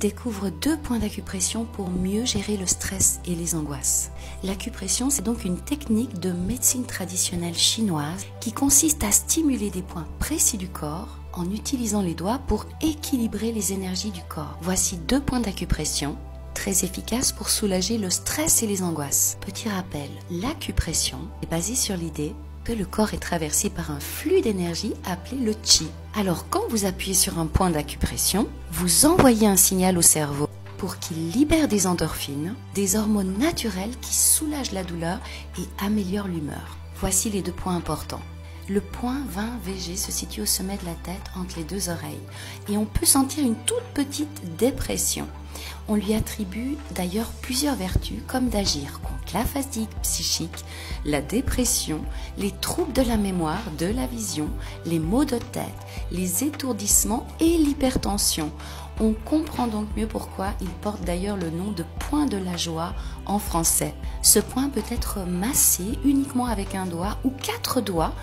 Découvre 2 points d'acupression pour mieux gérer le stress et les angoisses. L'acupression, c'est donc une technique de médecine traditionnelle chinoise qui consiste à stimuler des points précis du corps en utilisant les doigts pour équilibrer les énergies du corps. Voici 2 points d'acupression très efficaces pour soulager le stress et les angoisses. Petit rappel, l'acupression est basée sur l'idée que le corps est traversé par un flux d'énergie appelé le qi. Alors quand vous appuyez sur un point d'acupression, vous envoyez un signal au cerveau pour qu'il libère des endorphines, des hormones naturelles qui soulagent la douleur et améliorent l'humeur. Voici les 2 points importants. Le point 20 VG se situe au sommet de la tête entre les 2 oreilles et on peut sentir une toute petite dépression. On lui attribue d'ailleurs plusieurs vertus comme d'agir contre la fatigue psychique, la dépression, les troubles de la mémoire, de la vision, les maux de tête, les étourdissements et l'hypertension. On comprend donc mieux pourquoi il porte d'ailleurs le nom de point de la joie en français. Ce point peut être massé uniquement avec un doigt ou 4 doigts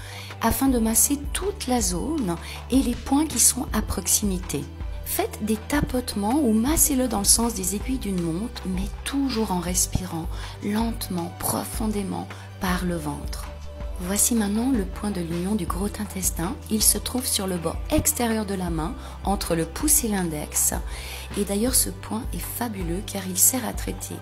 afin de masser toute la zone et les points qui sont à proximité. Faites des tapotements ou massez-le dans le sens des aiguilles d'une montre, mais toujours en respirant lentement, profondément par le ventre. Voici maintenant le point de l'union du gros intestin. Il se trouve sur le bord extérieur de la main, entre le pouce et l'index. Et d'ailleurs, ce point est fabuleux car il sert à traiter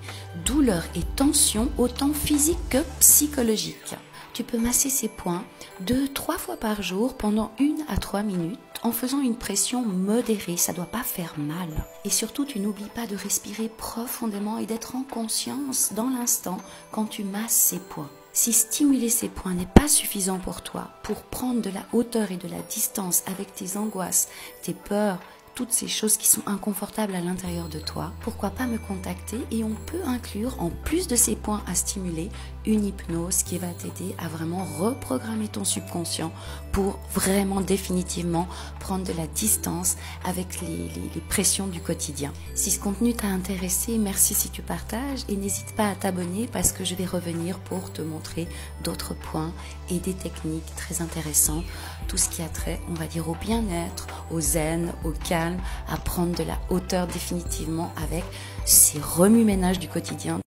douleurs et tensions autant physiques que psychologiques. Tu peux masser ces points 2-3 fois par jour pendant 1 à 3 minutes en faisant une pression modérée, ça ne doit pas faire mal. Et surtout, tu n'oublies pas de respirer profondément et d'être en conscience dans l'instant quand tu masses ces points. Si stimuler ces points n'est pas suffisant pour toi, pour prendre de la hauteur et de la distance avec tes angoisses, tes peurs, toutes ces choses qui sont inconfortables à l'intérieur de toi, pourquoi pas me contacter et on peut inclure, en plus de ces points à stimuler, une hypnose qui va t'aider à vraiment reprogrammer ton subconscient pour vraiment définitivement prendre de la distance avec les pressions du quotidien. Si ce contenu t'a intéressé, merci si tu partages et n'hésite pas à t'abonner parce que je vais revenir pour te montrer d'autres points et des techniques très intéressantes, tout ce qui a trait, on va dire, au bien-être, au zen, au calme, à prendre de la hauteur définitivement avec ces remue-ménages du quotidien.